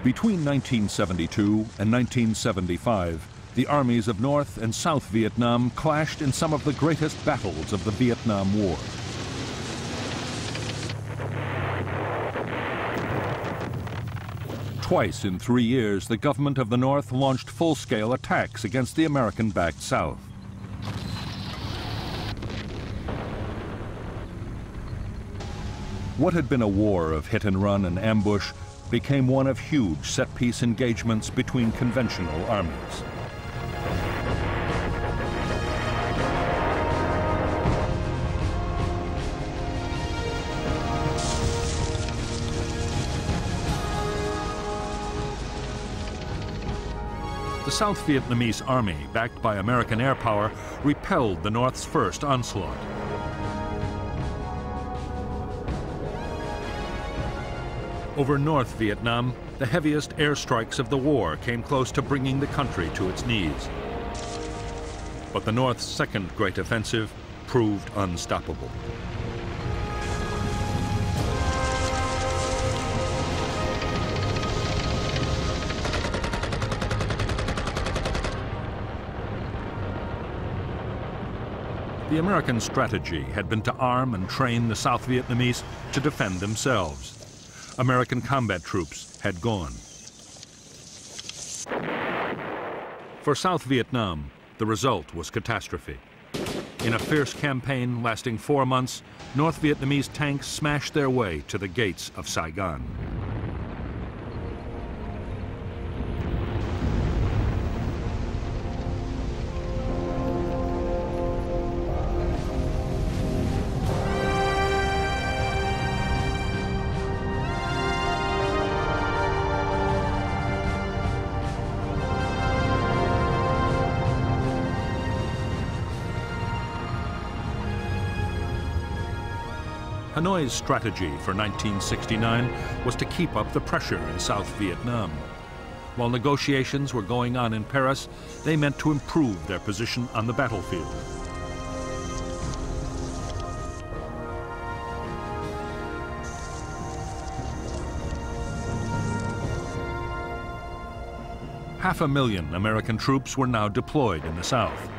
Between 1972 and 1975, the armies of North and South Vietnam clashed in some of the greatest battles of the Vietnam War. Twice in 3 years, the government of the North launched full-scale attacks against the American-backed South. What had been a war of hit-and-run and ambush became one of huge set-piece engagements between conventional armies. The South Vietnamese army, backed by American air power, repelled the North's first onslaught. Over North Vietnam, the heaviest airstrikes of the war came close to bringing the country to its knees. But the North's second great offensive proved unstoppable. The American strategy had been to arm and train the South Vietnamese to defend themselves. American combat troops had gone. For South Vietnam, the result was catastrophe. In a fierce campaign lasting 4 months, North Vietnamese tanks smashed their way to the gates of Saigon. Hanoi's strategy for 1969 was to keep up the pressure in South Vietnam. While negotiations were going on in Paris, they meant to improve their position on the battlefield. Half a million American troops were now deployed in the South.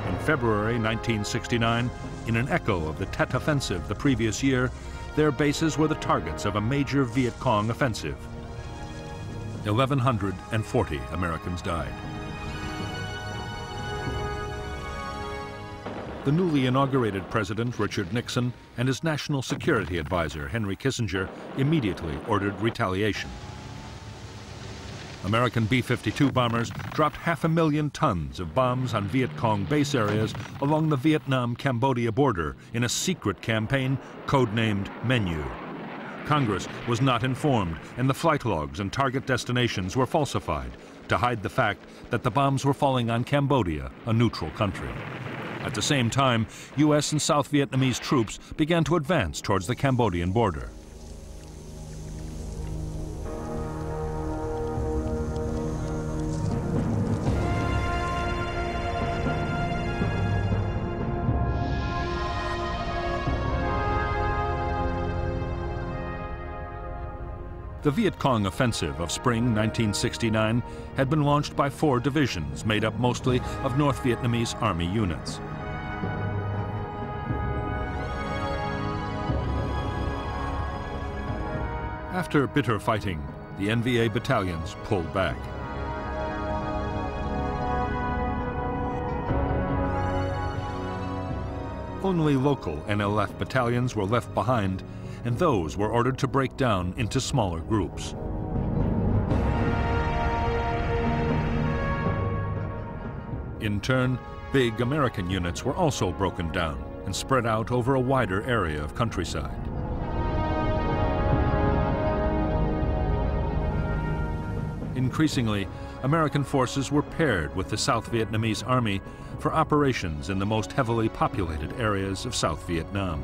In February 1969, in an echo of the Tet Offensive the previous year, their bases were the targets of a major Viet Cong offensive. 1,140 Americans died. The newly inaugurated President Richard Nixon and his national security advisor Henry Kissinger immediately ordered retaliation. American B-52 bombers dropped 500,000 tons of bombs on Viet Cong base areas along the Vietnam-Cambodia border in a secret campaign codenamed Menu. Congress was not informed, and the flight logs and target destinations were falsified to hide the fact that the bombs were falling on Cambodia, a neutral country. At the same time, U.S. and South Vietnamese troops began to advance towards the Cambodian border. The Viet Cong offensive of spring 1969 had been launched by 4 divisions made up mostly of North Vietnamese Army units. After bitter fighting, the NVA battalions pulled back. Only local NLF battalions were left behind, and those were ordered to break down into smaller groups. In turn, big American units were also broken down and spread out over a wider area of countryside. Increasingly, American forces were paired with the South Vietnamese Army for operations in the most heavily populated areas of South Vietnam.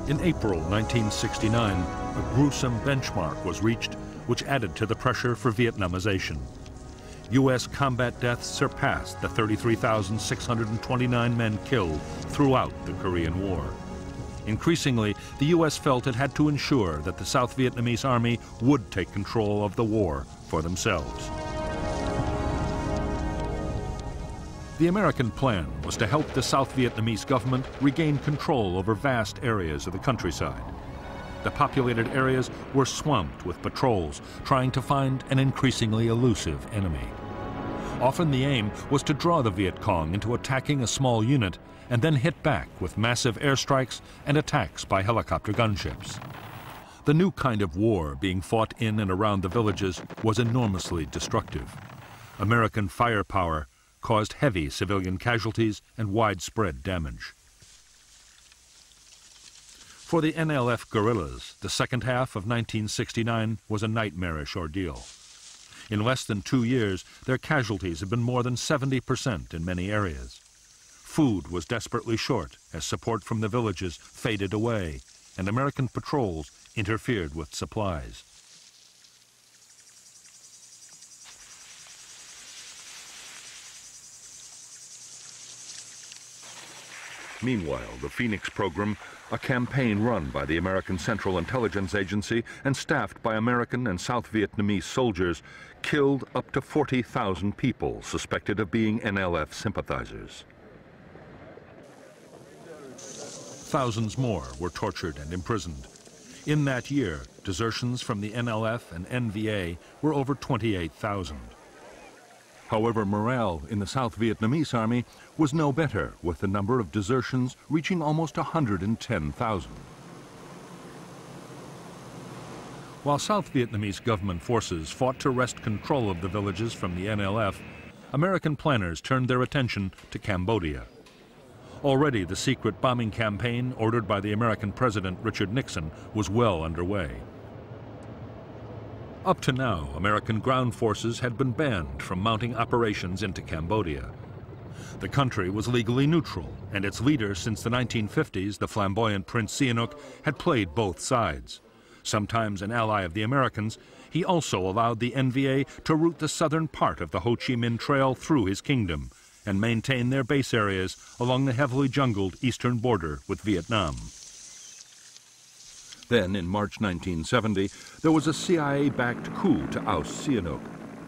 In April 1969, a gruesome benchmark was reached which added to the pressure for Vietnamization. U.S. combat deaths surpassed the 33,629 men killed throughout the Korean War. Increasingly, the U.S. felt it had to ensure that the South Vietnamese army would take control of the war for themselves. The American plan was to help the South Vietnamese government regain control over vast areas of the countryside. The populated areas were swamped with patrols trying to find an increasingly elusive enemy. Often the aim was to draw the Viet Cong into attacking a small unit and then hit back with massive airstrikes and attacks by helicopter gunships. The new kind of war being fought in and around the villages was enormously destructive. American firepower caused heavy civilian casualties and widespread damage. For the NLF guerrillas, the second half of 1969 was a nightmarish ordeal. In less than 2 years, their casualties had been more than 70% in many areas. Food was desperately short as support from the villages faded away, and American patrols interfered with supplies. Meanwhile, the Phoenix program, a campaign run by the American Central Intelligence Agency and staffed by American and South Vietnamese soldiers, killed up to 40,000 people suspected of being NLF sympathizers. Thousands more were tortured and imprisoned. In that year, desertions from the NLF and NVA were over 28,000. However, morale in the South Vietnamese army was no better, with the number of desertions reaching almost 110,000. While South Vietnamese government forces fought to wrest control of the villages from the NLF, American planners turned their attention to Cambodia. Already the secret bombing campaign ordered by the American President Richard Nixon was well underway. Up to now, American ground forces had been banned from mounting operations into Cambodia. The country was legally neutral, and its leader since the 1950s, the flamboyant Prince Sihanouk, had played both sides. Sometimes an ally of the Americans, he also allowed the NVA to route the southern part of the Ho Chi Minh Trail through his kingdom and maintain their base areas along the heavily jungled eastern border with Vietnam. Then, in March 1970, there was a CIA-backed coup to oust Sihanouk.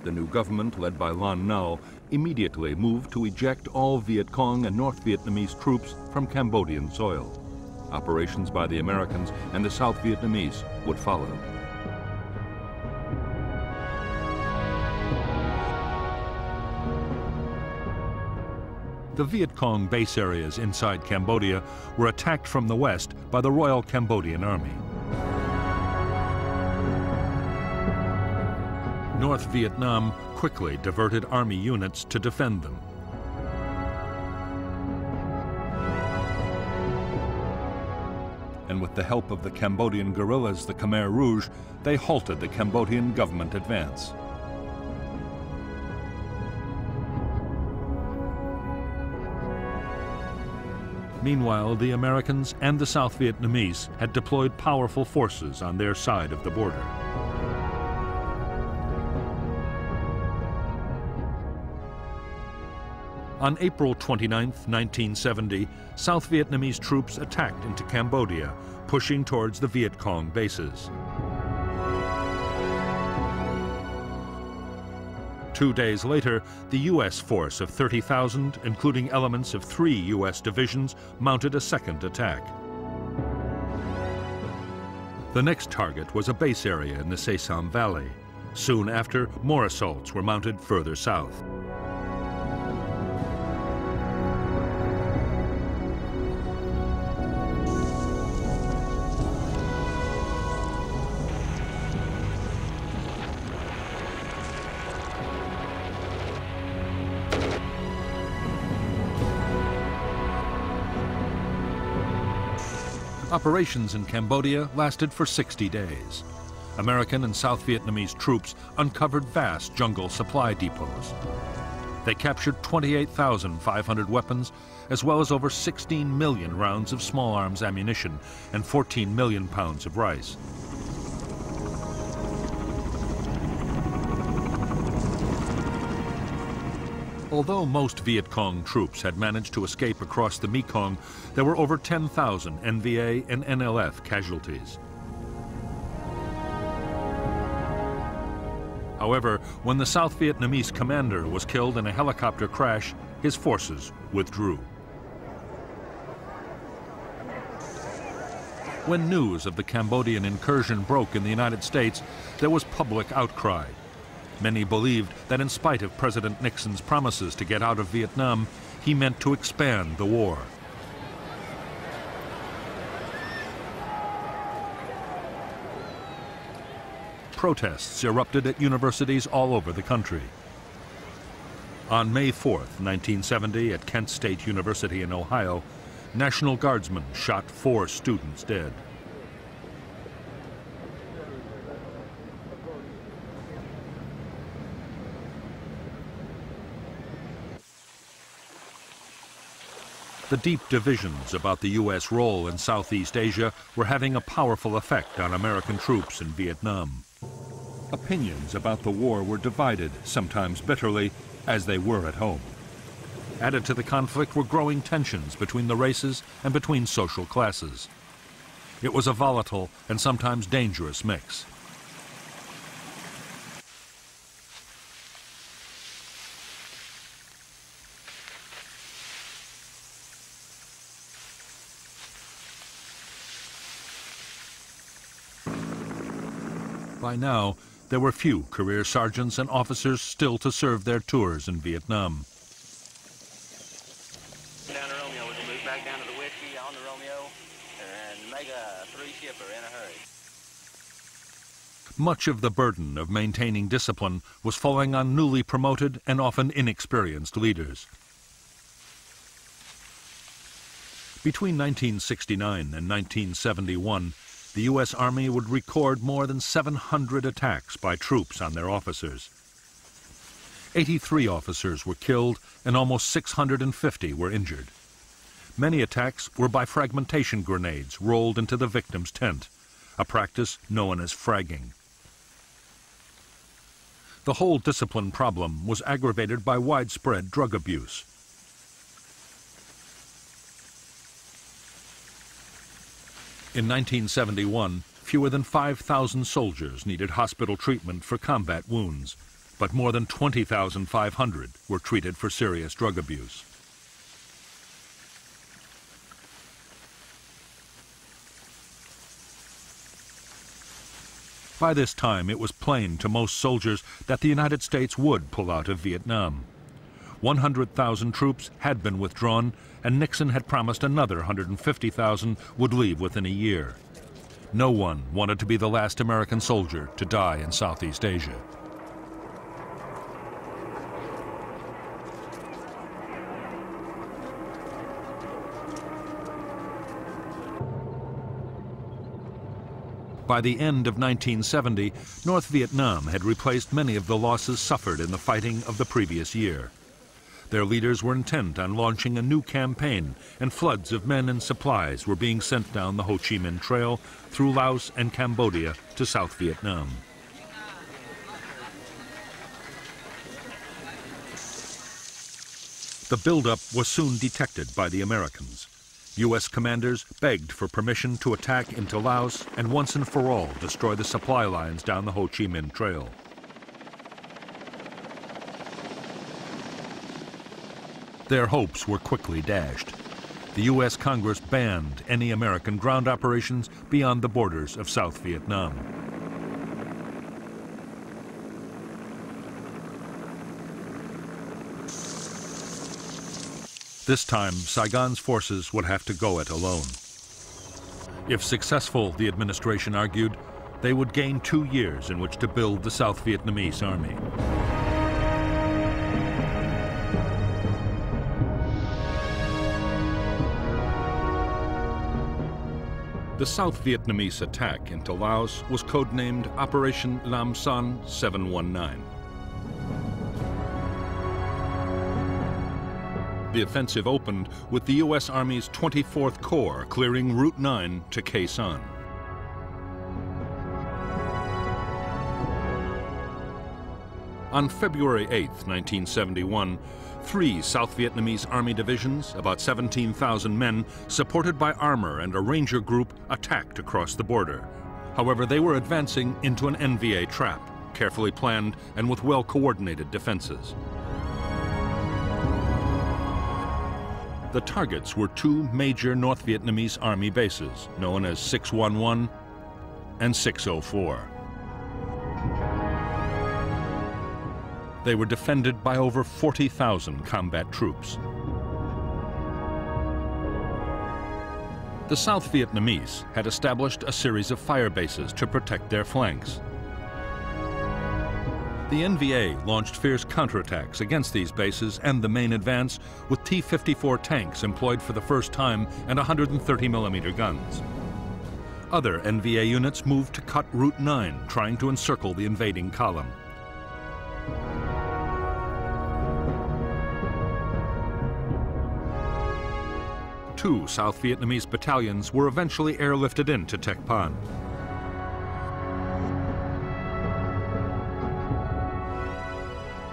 The new government, led by Lon Nol, immediately moved to eject all Viet Cong and North Vietnamese troops from Cambodian soil. Operations by the Americans and the South Vietnamese would follow. The Viet Cong base areas inside Cambodia were attacked from the west by the Royal Cambodian Army. North Vietnam quickly diverted army units to defend them. And with the help of the Cambodian guerrillas, the Khmer Rouge, they halted the Cambodian government advance. Meanwhile, the Americans and the South Vietnamese had deployed powerful forces on their side of the border. On April 29, 1970, South Vietnamese troops attacked into Cambodia, pushing towards the Viet Cong bases. 2 days later, the U.S. force of 30,000, including elements of 3 U.S. divisions, mounted a second attack. The next target was a base area in the Se Sam Valley. Soon after, more assaults were mounted further south. Operations in Cambodia lasted for 60 days. American and South Vietnamese troops uncovered vast jungle supply depots. They captured 28,500 weapons, as well as over 16 million rounds of small arms ammunition and 14 million pounds of rice. Although most Viet Cong troops had managed to escape across the Mekong, there were over 10,000 NVA and NLF casualties. However, when the South Vietnamese commander was killed in a helicopter crash, his forces withdrew. When news of the Cambodian incursion broke in the United States, there was public outcry. Many believed that in spite of President Nixon's promises to get out of Vietnam, he meant to expand the war. Protests erupted at universities all over the country. On May 4th, 1970, at Kent State University in Ohio, National Guardsmen shot 4 students dead. The deep divisions about the U.S. role in Southeast Asia were having a powerful effect on American troops in Vietnam. Opinions about the war were divided, sometimes bitterly, as they were at home. Added to the conflict were growing tensions between the races and between social classes. It was a volatile and sometimes dangerous mix. By now, there were few career sergeants and officers still to serve their tours in Vietnam. Down to Romeo, we can move back down to the Whiskey on the Romeo and make a 3-shipper in a hurry. Much of the burden of maintaining discipline was falling on newly promoted and often inexperienced leaders. Between 1969 and 1971, the U.S. Army would record more than 700 attacks by troops on their officers. 83 officers were killed and almost 650 were injured. Many attacks were by fragmentation grenades rolled into the victim's tent, a practice known as fragging. The whole discipline problem was aggravated by widespread drug abuse. In 1971, fewer than 5,000 soldiers needed hospital treatment for combat wounds, but more than 20,500 were treated for serious drug abuse. By this time, it was plain to most soldiers that the United States would pull out of Vietnam. 100,000 troops had been withdrawn, and Nixon had promised another 150,000 would leave within a year. No one wanted to be the last American soldier to die in Southeast Asia. By the end of 1970, North Vietnam had replaced many of the losses suffered in the fighting of the previous year. Their leaders were intent on launching a new campaign, and floods of men and supplies were being sent down the Ho Chi Minh Trail through Laos and Cambodia to South Vietnam. The buildup was soon detected by the Americans. U.S. commanders begged for permission to attack into Laos and once and for all destroy the supply lines down the Ho Chi Minh Trail. Their hopes were quickly dashed. The U.S. Congress banned any American ground operations beyond the borders of South Vietnam. This time, Saigon's forces would have to go it alone. If successful, the administration argued, they would gain 2 years in which to build the South Vietnamese army. The South Vietnamese attack into Laos was codenamed Operation Lam Son 719. The offensive opened with the U.S. Army's 24th Corps clearing Route 9 to Khe Sanh. On February 8, 1971, 3 South Vietnamese Army divisions, about 17,000 men, supported by armor and a ranger group, attacked across the border. However, they were advancing into an NVA trap, carefully planned and with well-coordinated defenses. The targets were 2 major North Vietnamese Army bases, known as 611 and 604. They were defended by over 40,000 combat troops. The South Vietnamese had established a series of fire bases to protect their flanks. The NVA launched fierce counterattacks against these bases and the main advance with T-54 tanks employed for the first time and 130mm guns. Other NVA units moved to cut Route 9, trying to encircle the invading column. Two South Vietnamese battalions were eventually airlifted into Tec Pon.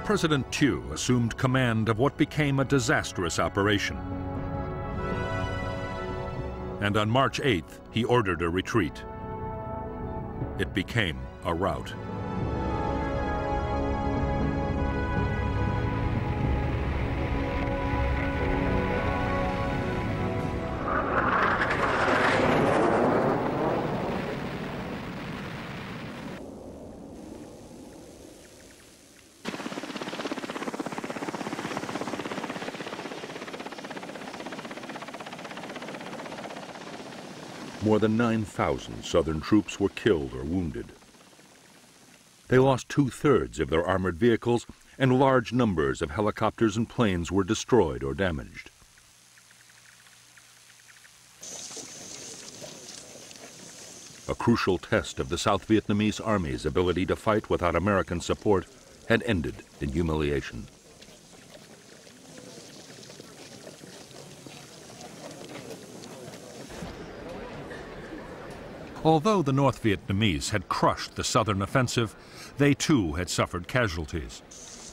President Thieu assumed command of what became a disastrous operation. And on March 8th, he ordered a retreat. It became a rout. More than 9,000 Southern troops were killed or wounded. They lost 2/3 of their armored vehicles, and large numbers of helicopters and planes were destroyed or damaged. A crucial test of the South Vietnamese Army's ability to fight without American support had ended in humiliation. Although the North Vietnamese had crushed the southern offensive, they too had suffered casualties.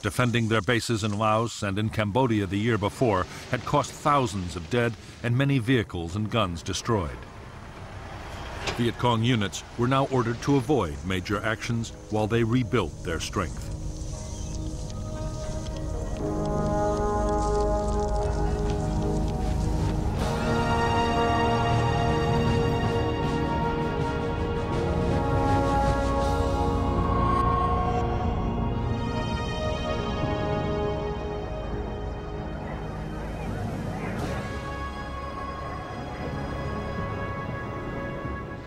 Defending their bases in Laos and in Cambodia the year before had cost thousands of dead and many vehicles and guns destroyed. Viet Cong units were now ordered to avoid major actions while they rebuilt their strength.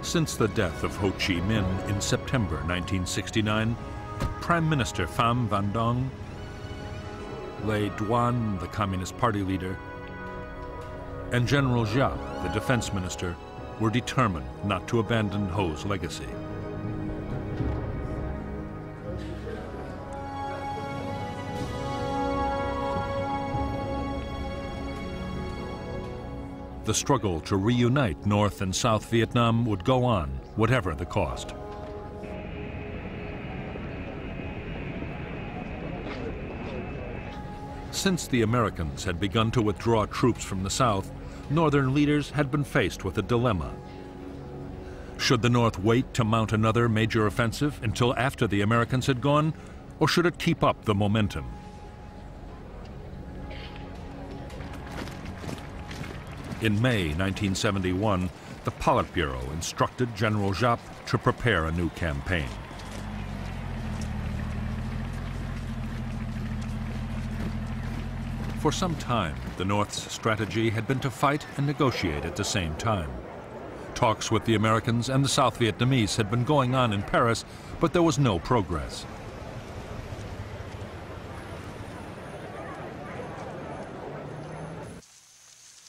Since the death of Ho Chi Minh in September 1969, Prime Minister Pham Van Dong, Le Duan, the Communist Party leader, and General Giap, the defense minister, were determined not to abandon Ho's legacy. The struggle to reunite North and South Vietnam would go on, whatever the cost. Since the Americans had begun to withdraw troops from the South, Northern leaders had been faced with a dilemma. Should the North wait to mount another major offensive until after the Americans had gone, or should it keep up the momentum? In May 1971, the Politburo instructed General Giap to prepare a new campaign. For some time, the North's strategy had been to fight and negotiate at the same time. Talks with the Americans and the South Vietnamese had been going on in Paris, but there was no progress.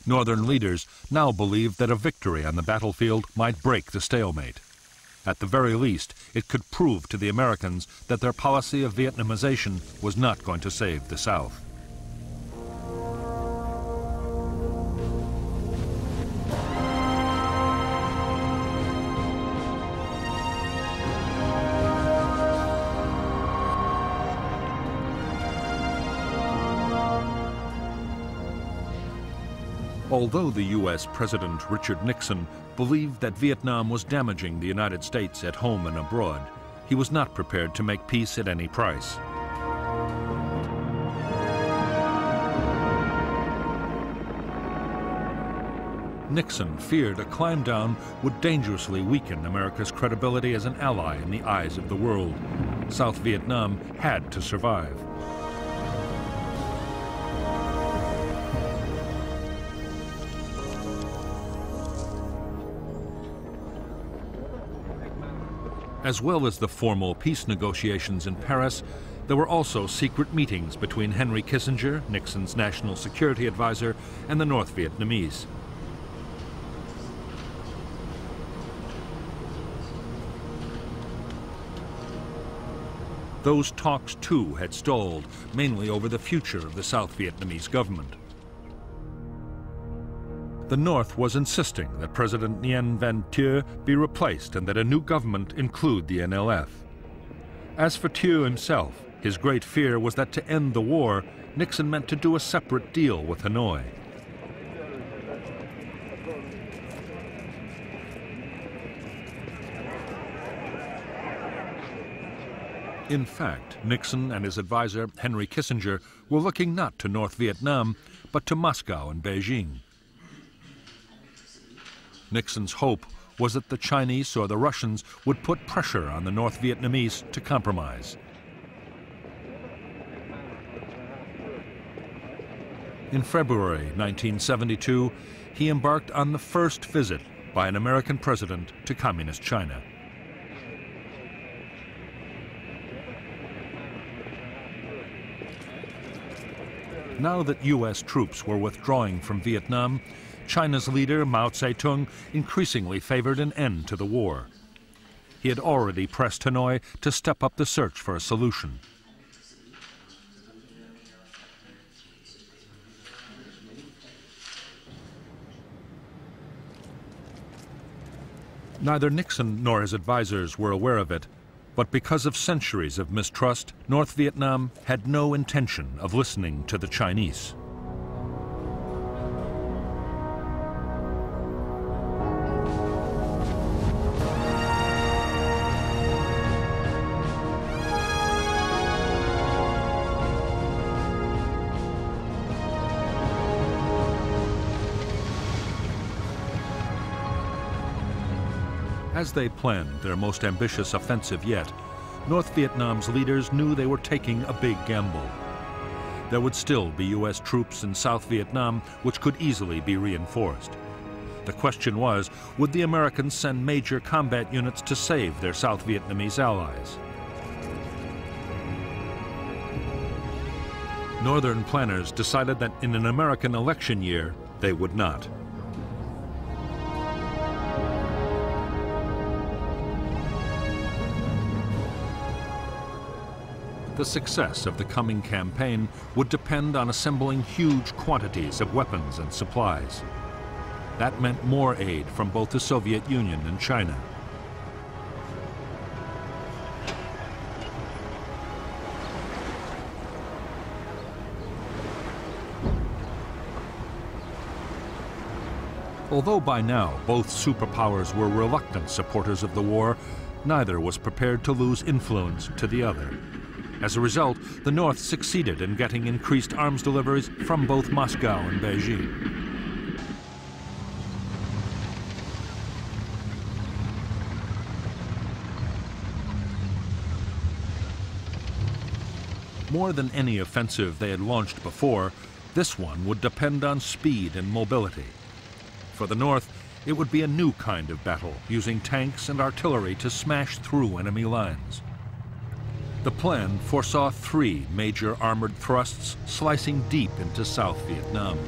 Northern leaders now believed that a victory on the battlefield might break the stalemate. At the very least, it could prove to the Americans that their policy of Vietnamization was not going to save the South. Although the U.S. President Richard Nixon believed that Vietnam was damaging the United States at home and abroad, he was not prepared to make peace at any price. Nixon feared a climb down would dangerously weaken America's credibility as an ally in the eyes of the world. South Vietnam had to survive. As well as the formal peace negotiations in Paris, there were also secret meetings between Henry Kissinger, Nixon's national security advisor, and the North Vietnamese. Those talks, too, had stalled, mainly over the future of the South Vietnamese government. The North was insisting that President Nguyen Van Thieu be replaced and that a new government include the NLF. As for Thieu himself, his great fear was that to end the war, Nixon meant to do a separate deal with Hanoi. In fact, Nixon and his advisor, Henry Kissinger, were looking not to North Vietnam, but to Moscow and Beijing. Nixon's hope was that the Chinese or the Russians would put pressure on the North Vietnamese to compromise. In February 1972, he embarked on the first visit by an American president to Communist China. Now that U.S. troops were withdrawing from Vietnam, China's leader, Mao Zedong, increasingly favored an end to the war. He had already pressed Hanoi to step up the search for a solution. Neither Nixon nor his advisors were aware of it, but because of centuries of mistrust, North Vietnam had no intention of listening to the Chinese. As they planned their most ambitious offensive yet, North Vietnam's leaders knew they were taking a big gamble. There would still be U.S. troops in South Vietnam which could easily be reinforced. The question was, would the Americans send major combat units to save their South Vietnamese allies? Northern planners decided that in an American election year, they would not. The success of the coming campaign would depend on assembling huge quantities of weapons and supplies. That meant more aid from both the Soviet Union and China. Although by now both superpowers were reluctant supporters of the war, neither was prepared to lose influence to the other. As a result, the North succeeded in getting increased arms deliveries from both Moscow and Beijing. More than any offensive they had launched before, this one would depend on speed and mobility. For the North, it would be a new kind of battle, using tanks and artillery to smash through enemy lines. The plan foresaw 3 major armored thrusts slicing deep into South Vietnam.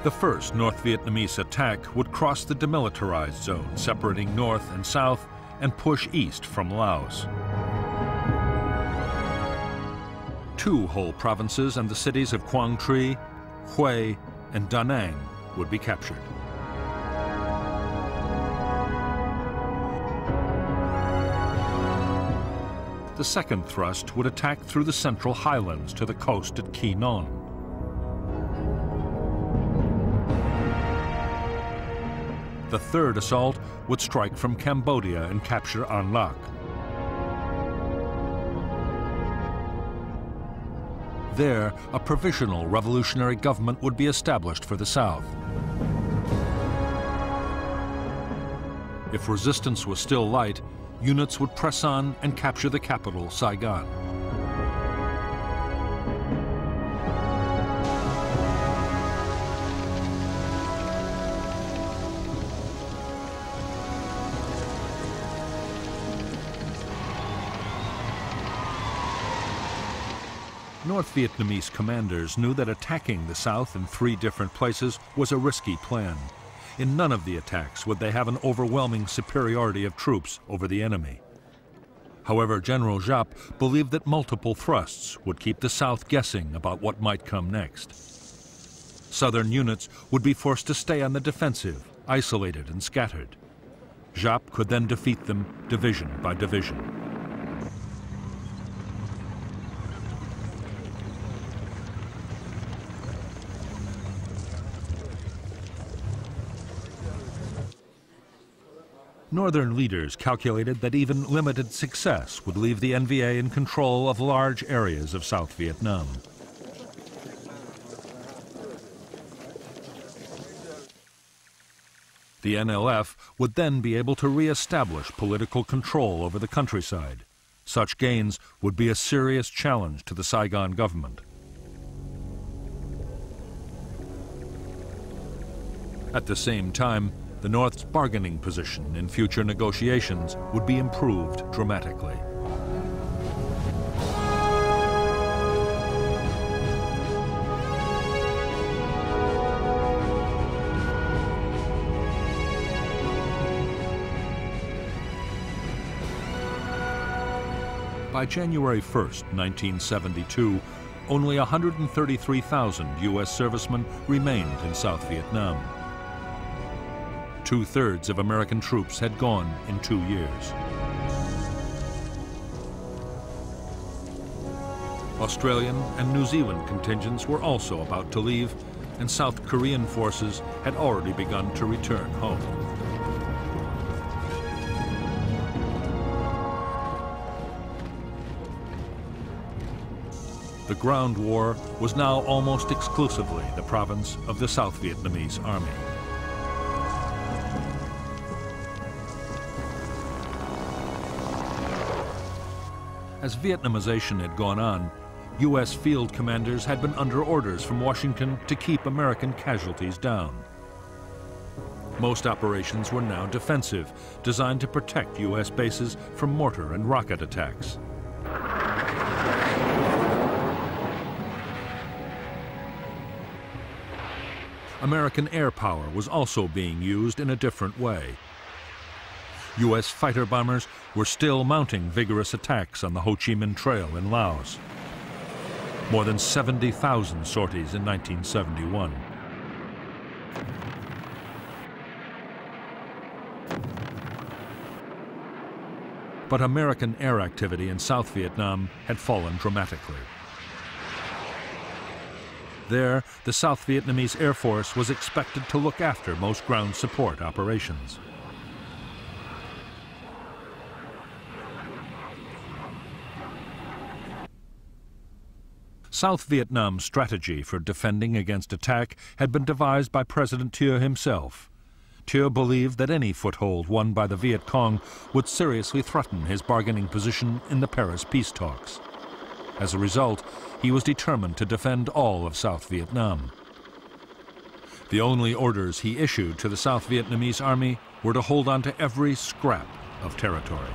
The first North Vietnamese attack would cross the demilitarized zone, separating North and South, and push east from Laos. 2 whole provinces and the cities of Quang Tri, Hue, and Da Nang would be captured. The second thrust would attack through the central highlands to the coast at Quy Nhon. The third assault would strike from Cambodia and capture An Lac. There, a provisional revolutionary government would be established for the south. If resistance was still light, units would press on and capture the capital, Saigon. North Vietnamese commanders knew that attacking the south in 3 different places was a risky plan. In none of the attacks would they have an overwhelming superiority of troops over the enemy. However, General Giap believed that multiple thrusts would keep the south guessing about what might come next. Southern units would be forced to stay on the defensive, isolated and scattered. Giap could then defeat them division by division. Northern leaders calculated that even limited success would leave the NVA in control of large areas of South Vietnam. The NLF would then be able to re-establish political control over the countryside. Such gains would be a serious challenge to the Saigon government. At the same time, the North's bargaining position in future negotiations would be improved dramatically. By January 1st, 1972, only 133,000 U.S. servicemen remained in South Vietnam. 2/3 of American troops had gone in 2 years. Australian and New Zealand contingents were also about to leave, and South Korean forces had already begun to return home. The ground war was now almost exclusively the province of the South Vietnamese Army. As Vietnamization had gone on, U.S. field commanders had been under orders from Washington to keep American casualties down. Most operations were now defensive, designed to protect U.S. bases from mortar and rocket attacks. American air power was also being used in a different way. U.S. fighter bombers were still mounting vigorous attacks on the Ho Chi Minh Trail in Laos. More than 70,000 sorties in 1971. But American air activity in South Vietnam had fallen dramatically. There, the South Vietnamese Air Force was expected to look after most ground support operations. South Vietnam's strategy for defending against attack had been devised by President Thieu himself. Thieu believed that any foothold won by the Viet Cong would seriously threaten his bargaining position in the Paris peace talks. As a result, he was determined to defend all of South Vietnam. The only orders he issued to the South Vietnamese army were to hold on to every scrap of territory.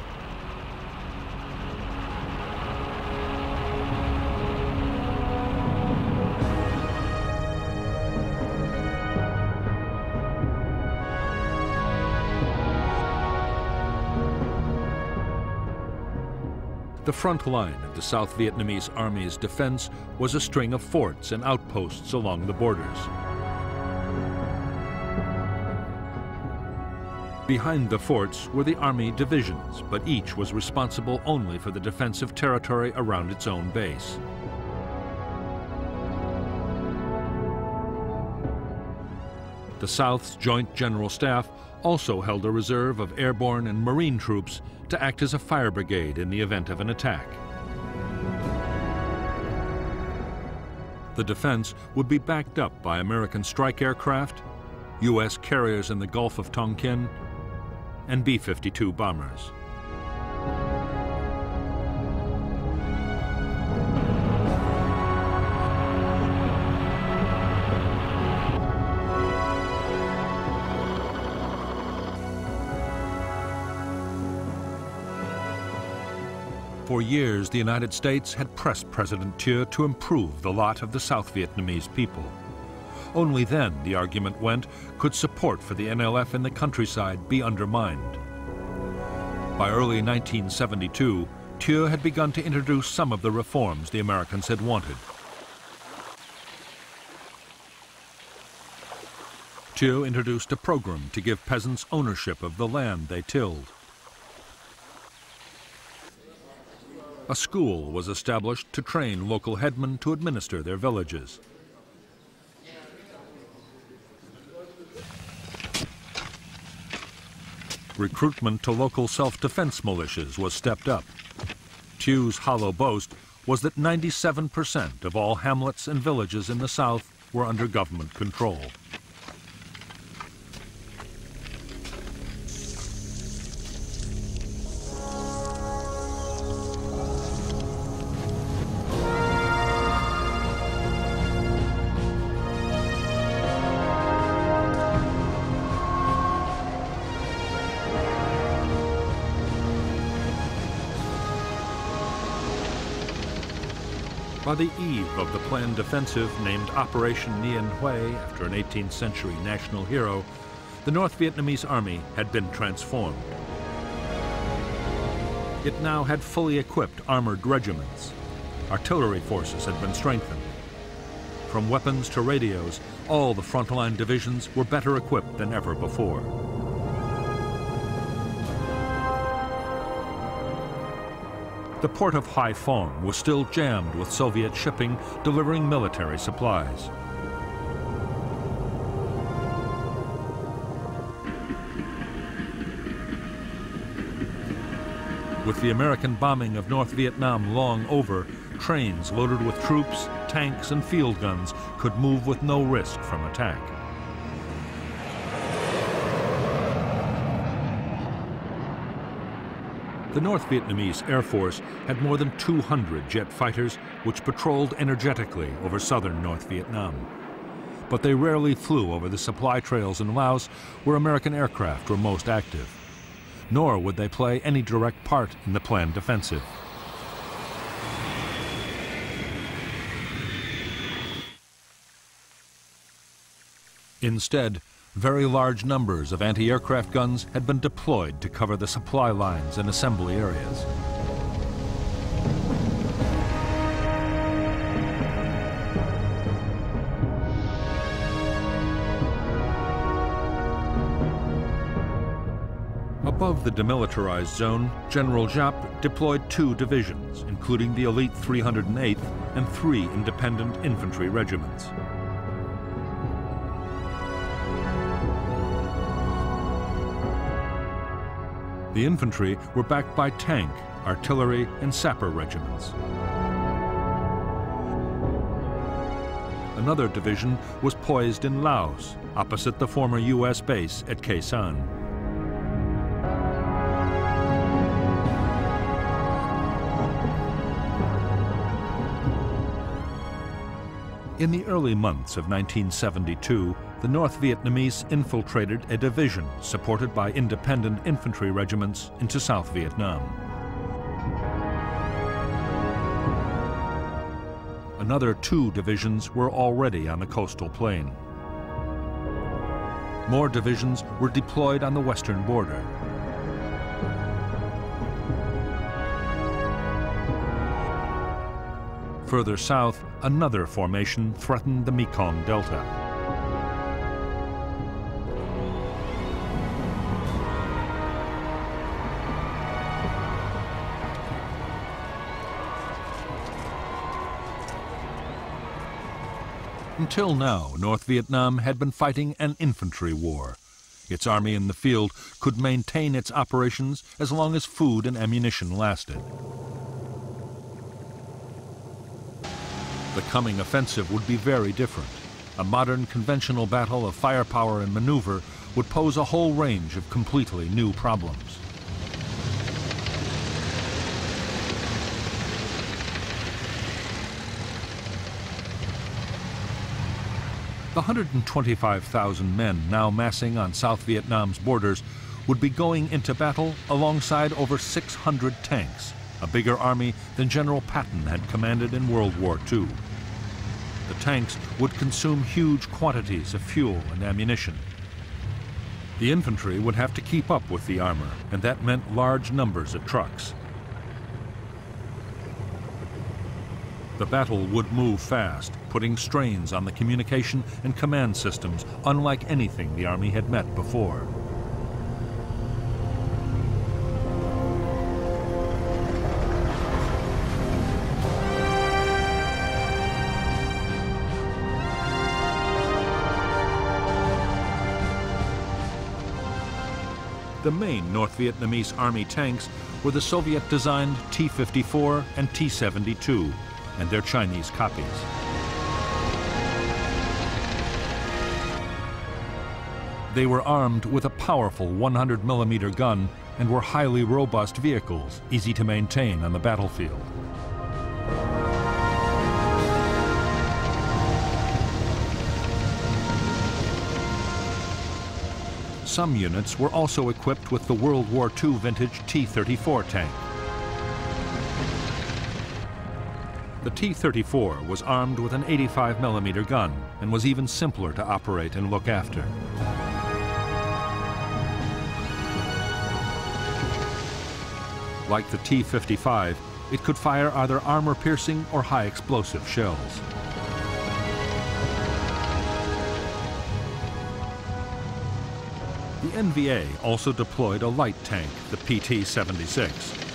The front line of the South Vietnamese Army's defense was a string of forts and outposts along the borders. Behind the forts were the Army divisions, but each was responsible only for the defense of territory around its own base. The South's Joint General Staff also held a reserve of airborne and marine troops to act as a fire brigade in the event of an attack. The defense would be backed up by American strike aircraft, U.S. carriers in the Gulf of Tonkin, and B-52 bombers. For years, the United States had pressed President Thieu to improve the lot of the South Vietnamese people. Only then, the argument went, could support for the NLF in the countryside be undermined. By early 1972, Thieu had begun to introduce some of the reforms the Americans had wanted. Thieu introduced a program to give peasants ownership of the land they tilled. A school was established to train local headmen to administer their villages. Recruitment to local self-defense militias was stepped up. Thieu's hollow boast was that 97% of all hamlets and villages in the South were under government control. By the eve of the planned offensive named Operation Nguyen Hue, after an 18th century national hero, the North Vietnamese army had been transformed. It now had fully equipped armored regiments. Artillery forces had been strengthened. From weapons to radios, all the frontline divisions were better equipped than ever before. The port of Haiphong was still jammed with Soviet shipping delivering military supplies. With the American bombing of North Vietnam long over, trains loaded with troops, tanks, and field guns could move with no risk from attack. The North Vietnamese Air Force had more than 200 jet fighters which patrolled energetically over southern North Vietnam. But they rarely flew over the supply trails in Laos where American aircraft were most active. Nor would they play any direct part in the planned offensive. Instead, very large numbers of anti-aircraft guns had been deployed to cover the supply lines and assembly areas. Above the demilitarized zone, General Giap deployed 2 divisions, including the elite 308th and 3 independent infantry regiments. The infantry were backed by tank, artillery, and sapper regiments. Another division was poised in Laos, opposite the former U.S. base at Khe Sanh. In the early months of 1972, the North Vietnamese infiltrated a division supported by independent infantry regiments into South Vietnam. Another 2 divisions were already on the coastal plain. More divisions were deployed on the western border. Further south, another formation threatened the Mekong Delta. Until now, North Vietnam had been fighting an infantry war. Its army in the field could maintain its operations as long as food and ammunition lasted. The coming offensive would be very different. A modern conventional battle of firepower and maneuver would pose a whole range of completely new problems. The 125,000 men now massing on South Vietnam's borders would be going into battle alongside over 600 tanks, a bigger army than General Patton had commanded in World War II. The tanks would consume huge quantities of fuel and ammunition. The infantry would have to keep up with the armor, and that meant large numbers of trucks. The battle would move fast, putting strains on the communication and command systems unlike anything the Army had met before. The main North Vietnamese Army tanks were the Soviet-designed T-54 and T-72, and their Chinese copies. They were armed with a powerful 100mm gun and were highly robust vehicles, easy to maintain on the battlefield. Some units were also equipped with the World War II vintage T-34 tank. The T-34 was armed with an 85mm gun and was even simpler to operate and look after. Like the T-55, it could fire either armor-piercing or high-explosive shells. The NVA also deployed a light tank, the PT-76.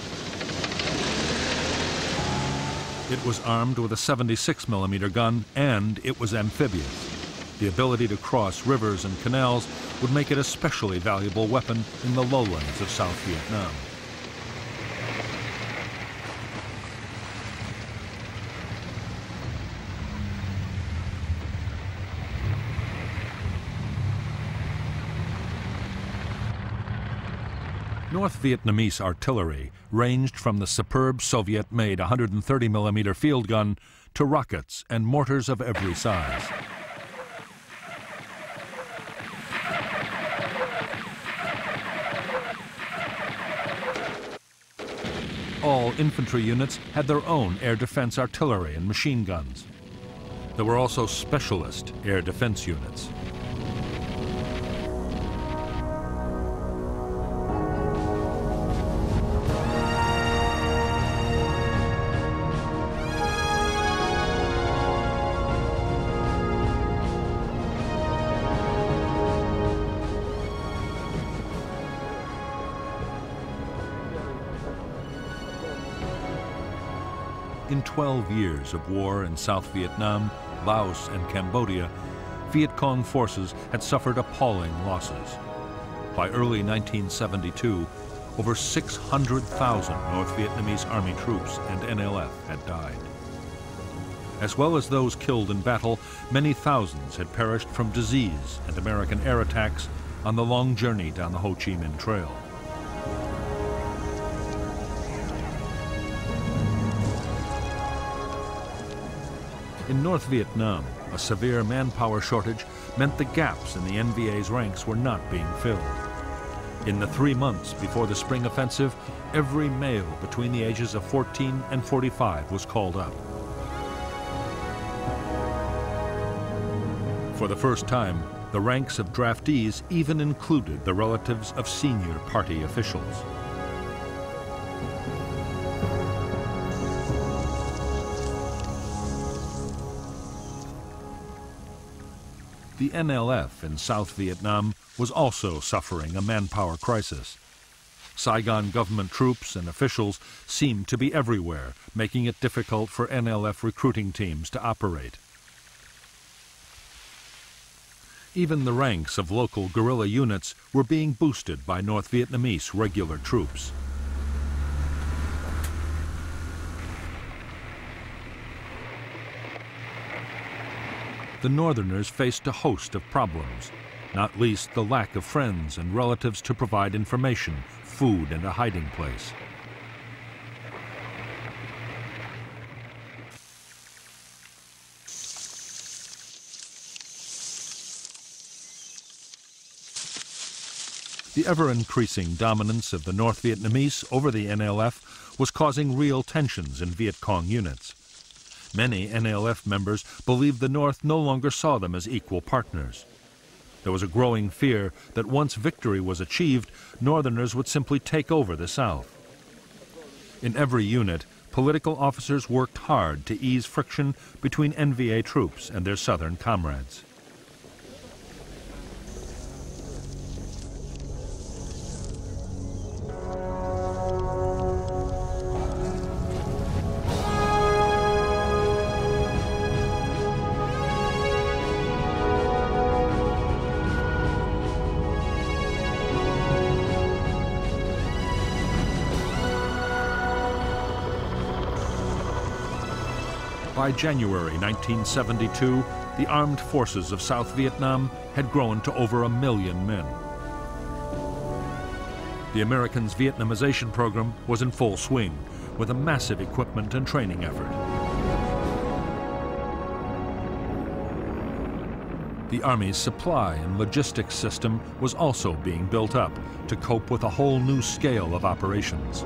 It was armed with a 76mm gun, and it was amphibious. The ability to cross rivers and canals would make it a especially valuable weapon in the lowlands of South Vietnam. North Vietnamese artillery ranged from the superb Soviet-made 130mm field gun to rockets and mortars of every size. All infantry units had their own air defense artillery and machine guns. There were also specialist air defense units. In 12 years of war in South Vietnam, Laos, and Cambodia, Viet Cong forces had suffered appalling losses. By early 1972, over 600,000 North Vietnamese Army troops and NLF had died. As well as those killed in battle, many thousands had perished from disease and American air attacks on the long journey down the Ho Chi Minh Trail. In North Vietnam, a severe manpower shortage meant the gaps in the NVA's ranks were not being filled. In the 3 months before the spring offensive, every male between the ages of 14 and 45 was called up. For the first time, the ranks of draftees even included the relatives of senior party officials. The NLF in South Vietnam was also suffering a manpower crisis. Saigon government troops and officials seemed to be everywhere, making it difficult for NLF recruiting teams to operate. Even the ranks of local guerrilla units were being boosted by North Vietnamese regular troops. The Northerners faced a host of problems, not least the lack of friends and relatives to provide information, food, and a hiding place. The ever-increasing dominance of the North Vietnamese over the NLF was causing real tensions in Viet Cong units. Many NLF members believed the North no longer saw them as equal partners. There was a growing fear that once victory was achieved, Northerners would simply take over the South. In every unit, political officers worked hard to ease friction between NVA troops and their Southern comrades. By January 1972, the armed forces of South Vietnam had grown to over 1 million men. The Americans' Vietnamization program was in full swing, with a massive equipment and training effort. The Army's supply and logistics system was also being built up to cope with a whole new scale of operations.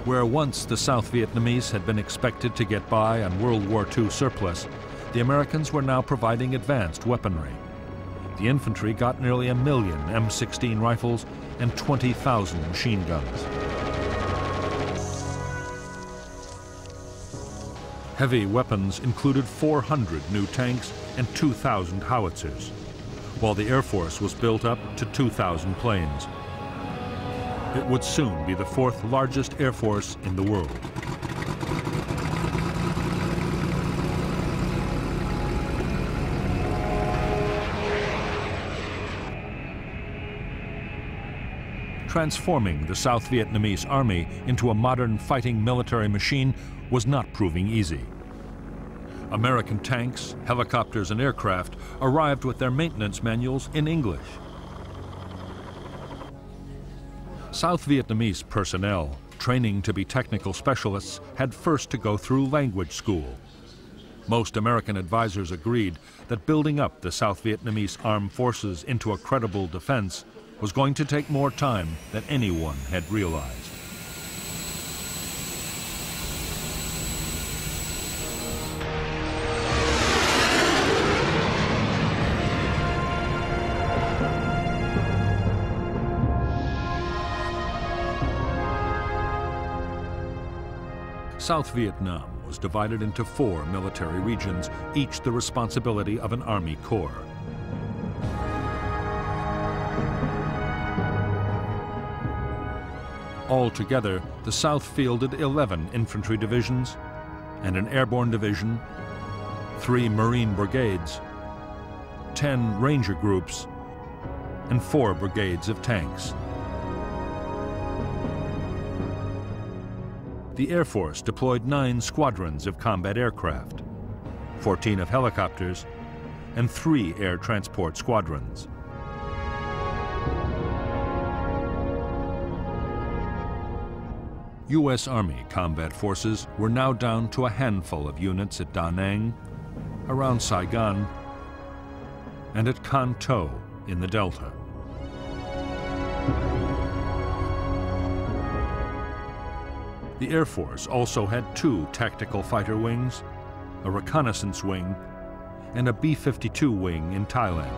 Where once the South Vietnamese had been expected to get by on World War II surplus, the Americans were now providing advanced weaponry. The infantry got nearly 1 million M16 rifles and 20,000 machine guns. Heavy weapons included 400 new tanks and 2,000 howitzers, while the Air Force was built up to 2,000 planes. It would soon be the 4th largest air force in the world. Transforming the South Vietnamese army into a modern fighting military machine was not proving easy. American tanks, helicopters, and aircraft arrived with their maintenance manuals in English. South Vietnamese personnel, training to be technical specialists, had first to go through language school. Most American advisors agreed that building up the South Vietnamese armed forces into a credible defense was going to take more time than anyone had realized. South Vietnam was divided into 4 military regions, each the responsibility of an army corps. Altogether, the South fielded 11 infantry divisions and an airborne division, 3 Marine brigades, 10 ranger groups, and 4 brigades of tanks. The Air Force deployed 9 squadrons of combat aircraft, 14 of helicopters, and 3 air transport squadrons. U.S. Army combat forces were now down to a handful of units at Da Nang, around Saigon, and at Can Tho in the Delta. The Air Force also had 2 tactical fighter wings, a reconnaissance wing, and a B-52 wing in Thailand.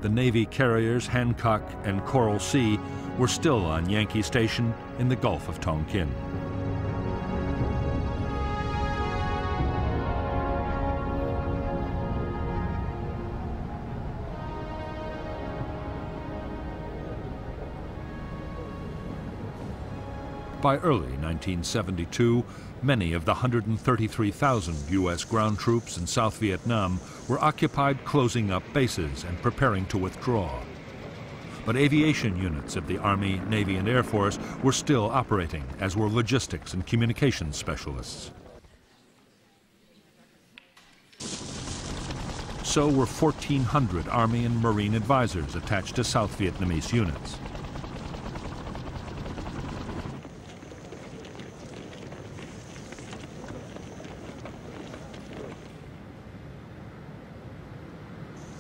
The Navy carriers Hancock and Coral Sea were still on Yankee Station in the Gulf of Tonkin. By early 1972, many of the 133,000 U.S. ground troops in South Vietnam were occupied closing up bases and preparing to withdraw. But aviation units of the Army, Navy, and Air Force were still operating, as were logistics and communications specialists. So were 1,400 Army and Marine advisors attached to South Vietnamese units.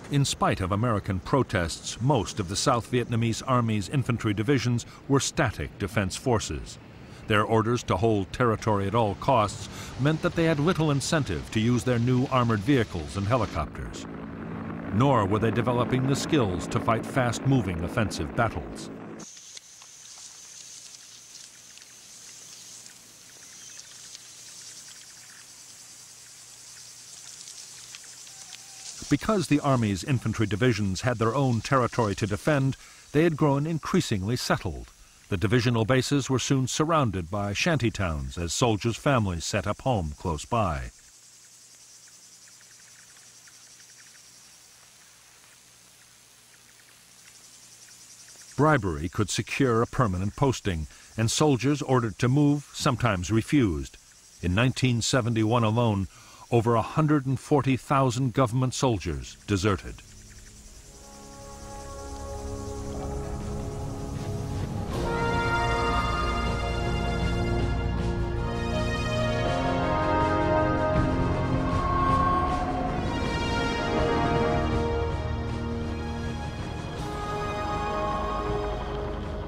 In spite of American protests, most of the South Vietnamese Army's infantry divisions were static defense forces. Their orders to hold territory at all costs meant that they had little incentive to use their new armored vehicles and helicopters. Nor were they developing the skills to fight fast-moving offensive battles. Because the Army's infantry divisions had their own territory to defend, they had grown increasingly settled. The divisional bases were soon surrounded by shanty towns as soldiers' families set up home close by. Bribery could secure a permanent posting, and soldiers ordered to move sometimes refused. In 1971 alone, over 140,000 government soldiers deserted.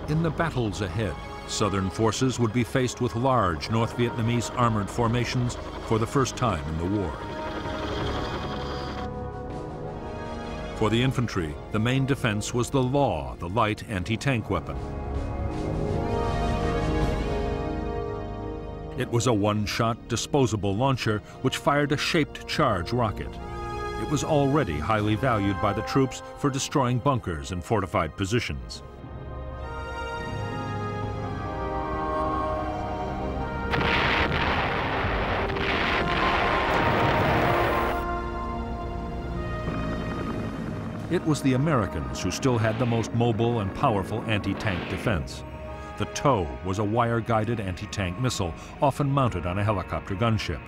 In the battles ahead, Southern forces would be faced with large North Vietnamese armored formations for the first time in the war. For the infantry, the main defense was the Law, the light anti-tank weapon. It was a one-shot disposable launcher which fired a shaped charge rocket. It was already highly valued by the troops for destroying bunkers and fortified positions. It was the Americans who still had the most mobile and powerful anti-tank defense. The TOW was a wire-guided anti-tank missile, often mounted on a helicopter gunship.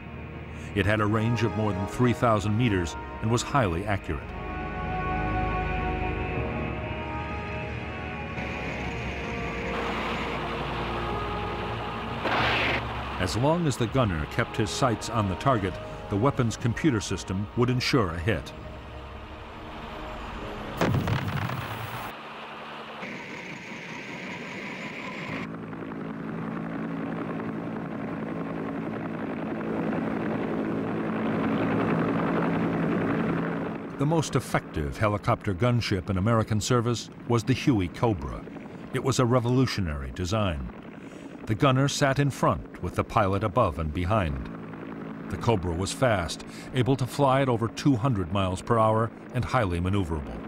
It had a range of more than 3,000 meters and was highly accurate. As long as the gunner kept his sights on the target, the weapon's computer system would ensure a hit. The most effective helicopter gunship in American service was the Huey Cobra. It was a revolutionary design. The gunner sat in front with the pilot above and behind. The Cobra was fast, able to fly at over 200 miles per hour and highly maneuverable.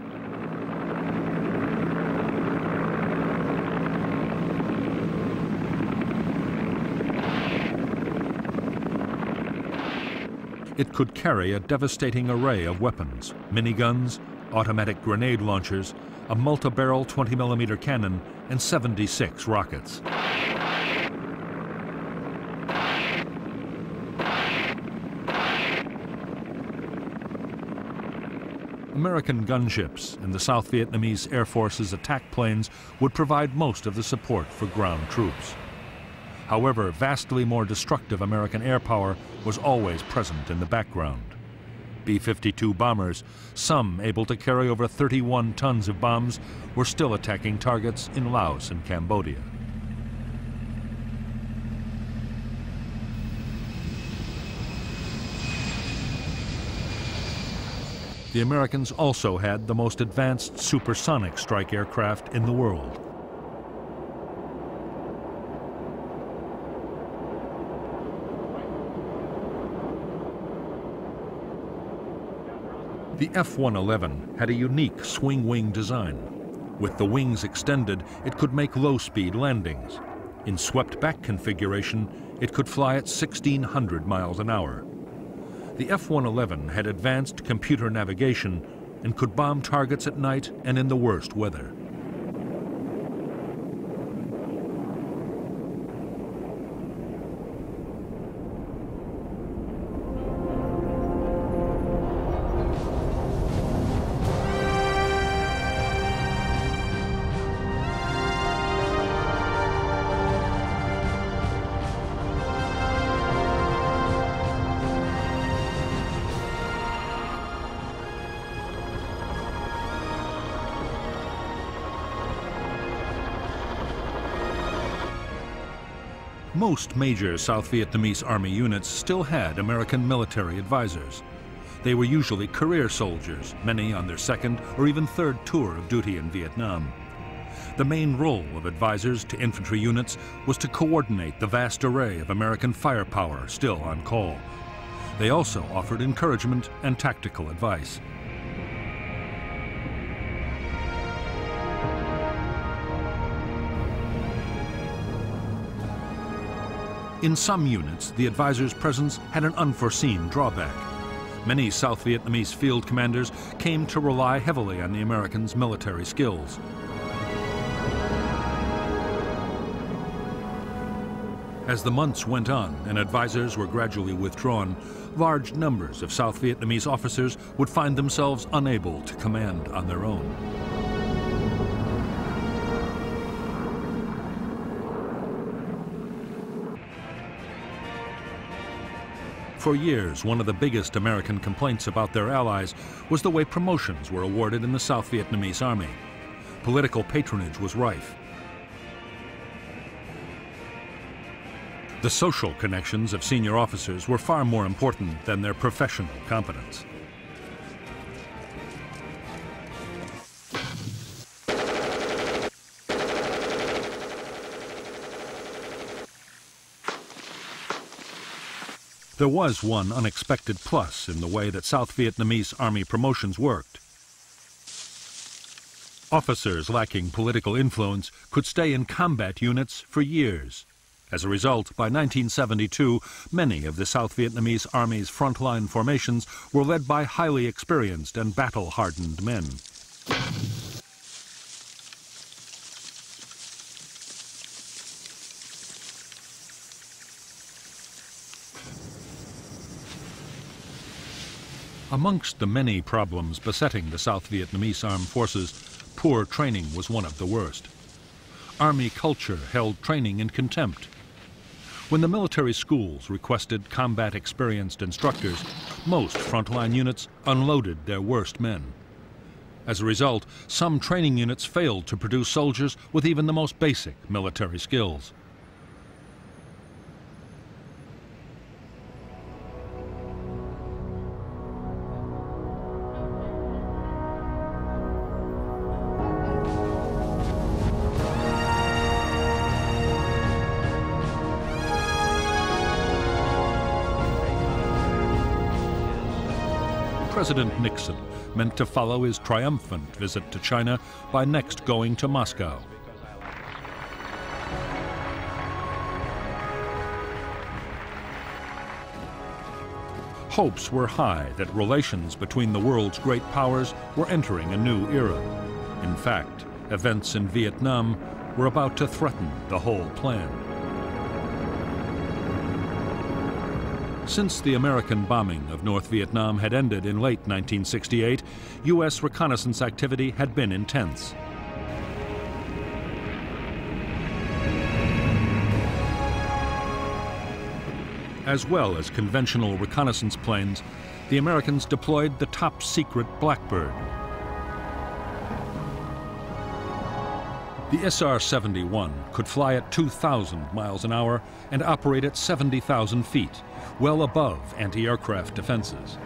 It could carry a devastating array of weapons: miniguns, automatic grenade launchers, a multi-barrel 20mm cannon, and 76 rockets. American gunships and the South Vietnamese Air Force's attack planes would provide most of the support for ground troops. However, vastly more destructive American air power was always present in the background. B-52 bombers, some able to carry over 31 tons of bombs, were still attacking targets in Laos and Cambodia. The Americans also had the most advanced supersonic strike aircraft in the world. The F-111 had a unique swing-wing design. With the wings extended, it could make low-speed landings. In swept-back configuration, it could fly at 1,600 miles an hour. The F-111 had advanced computer navigation and could bomb targets at night and in the worst weather. Most major South Vietnamese Army units still had American military advisors. They were usually career soldiers, many on their second or even third tour of duty in Vietnam. The main role of advisors to infantry units was to coordinate the vast array of American firepower still on call. They also offered encouragement and tactical advice. In some units, the advisor's presence had an unforeseen drawback. Many South Vietnamese field commanders came to rely heavily on the Americans' military skills. As the months went on and advisors were gradually withdrawn, large numbers of South Vietnamese officers would find themselves unable to command on their own. For years, one of the biggest American complaints about their allies was the way promotions were awarded in the South Vietnamese Army. Political patronage was rife. The social connections of senior officers were far more important than their professional competence. There was one unexpected plus in the way that South Vietnamese Army promotions worked. Officers lacking political influence could stay in combat units for years. As a result, by 1972, many of the South Vietnamese Army's frontline formations were led by highly experienced and battle-hardened men. Amongst the many problems besetting the South Vietnamese armed forces, poor training was one of the worst. Army culture held training in contempt. When the military schools requested combat-experienced instructors, most frontline units unloaded their worst men. As a result, some training units failed to produce soldiers with even the most basic military skills. President Nixon meant to follow his triumphant visit to China by next going to Moscow. Hopes were high that relations between the world's great powers were entering a new era. In fact, events in Vietnam were about to threaten the whole plan. Since the American bombing of North Vietnam had ended in late 1968, U.S. reconnaissance activity had been intense. As well as conventional reconnaissance planes, the Americans deployed the top-secret Blackbird. The SR-71 could fly at 2,000 miles an hour and operate at 70,000 feet, well above anti-aircraft defenses.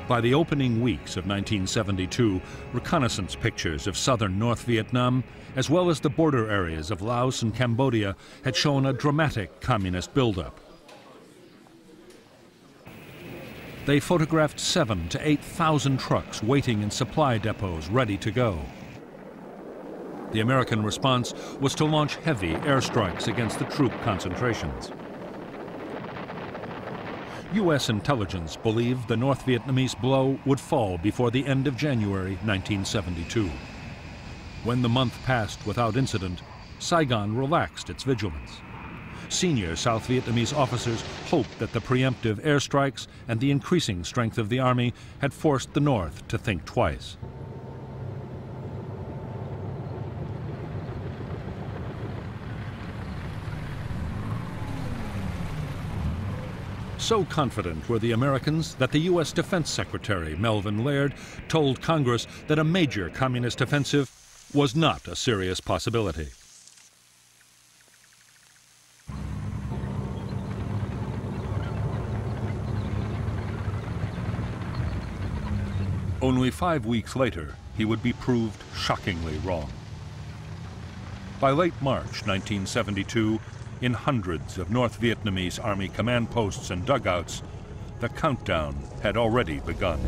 By the opening weeks of 1972, reconnaissance pictures of southern North Vietnam, as well as the border areas of Laos and Cambodia, had shown a dramatic communist buildup. They photographed 7,000 to 8,000 trucks waiting in supply depots ready to go. The American response was to launch heavy airstrikes against the troop concentrations. U.S. intelligence believed the North Vietnamese blow would fall before the end of January 1972. When the month passed without incident, Saigon relaxed its vigilance. Senior South Vietnamese officers hoped that the preemptive airstrikes and the increasing strength of the army had forced the North to think twice. So confident were the Americans that the U.S. Defense Secretary, Melvin Laird, told Congress that a major communist offensive was not a serious possibility. Only 5 weeks later, he would be proved shockingly wrong. By late March 1972, in hundreds of North Vietnamese Army command posts and dugouts, the countdown had already begun.